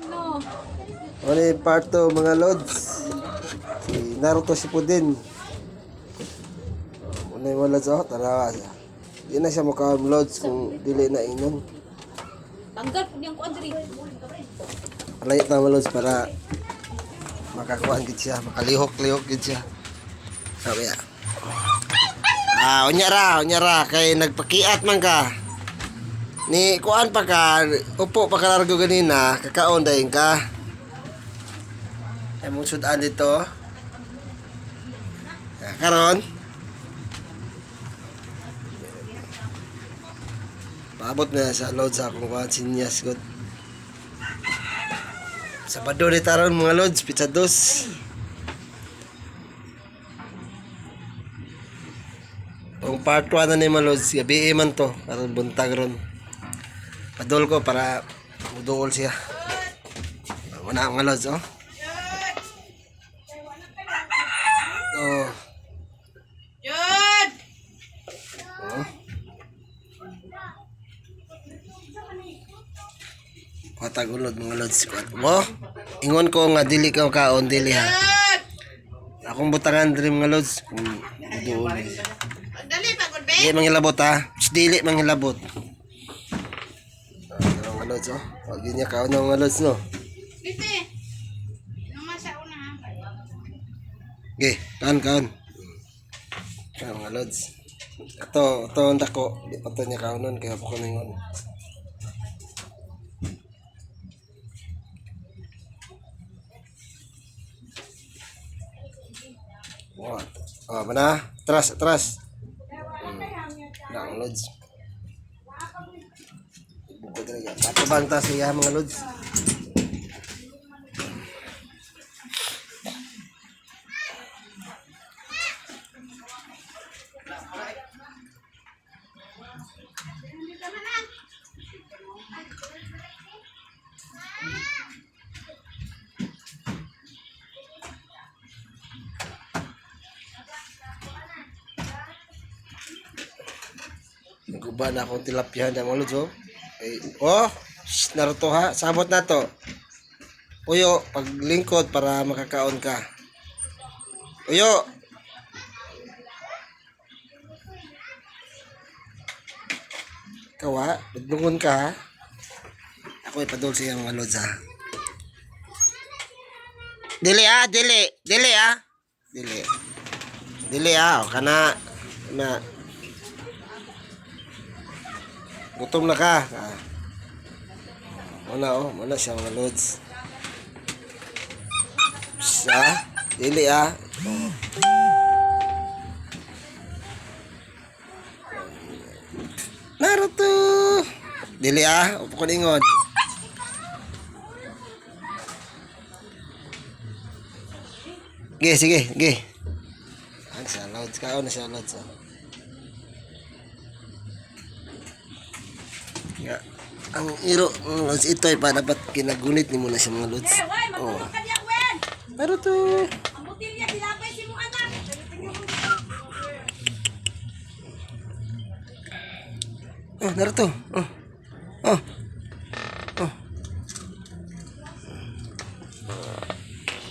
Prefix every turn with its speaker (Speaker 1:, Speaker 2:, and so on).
Speaker 1: Ano yung part 2 mga lods? Si Naruto Shippuden. Ano yung mga lods? Oh, tarawa siya. Di na siya mukha lods kung dili na inon.
Speaker 2: Tanggal po niyang kuadri.
Speaker 1: Palayot na mga lods para makakuhaan gid siya, makalihok-lihok gid siya. Sabi ya. Unya ra kay nagpakiat man ka. Ni kuan pa ka, upo pa ka largo ganina, kakaon dayon ka. Ay mong sudan dito. Karon. Paabot na sa lods sa akong kuan sinyas gud. Sabado ni taron mga lods, pizza dos. Ang part 1 na ni mga lods, gabi man to, karon buntag ron. Padol ko para muduol siya. Una mga lods, oh. Oh.
Speaker 2: Jud!
Speaker 1: Oh. Patagulod mga lods. Mo, ingon ko nga dili ka kaon dili ha. Akong butangan diri mga lods. Muduol.
Speaker 2: Dali pagod be.
Speaker 1: Dili manghilabot ha. Dili manghilabot. Mga lods, oh. Wag yun niya kaon ng mga lods, no.
Speaker 2: Dite. Naman sa una ha.
Speaker 1: Okay, kaon. Mga lods. Ito ang dako. Di pa ito niya kaonon. Kaya po ko ningon. Oh, mana? Atras. Nah, mga lods. Bukod talaga. Patubanta siya mga lods. Naguba na akong tilapia na mga lods, oh. Shh, Naruto ha. Sabot na to. Uyo, paglingkod para makakaon ka. Uyo. Kawa, badlungon ka ha. Ako ipadol siya mga lods ha. Dili ha. Dili ha. O kana. Gutom na ka. Muna siya mga lods. Sa, dili ah. Naruto. Dili ah, upo ko ningon. Sige. Ang sa lods ka, na siya lods. Ya, ang iro lods ito ay pa dapat kinagunit ni mo na siya mga lods. Oh. Naruto.
Speaker 2: Ang butilya dilapay si mo anak.
Speaker 1: Oh, Naruto. Oh.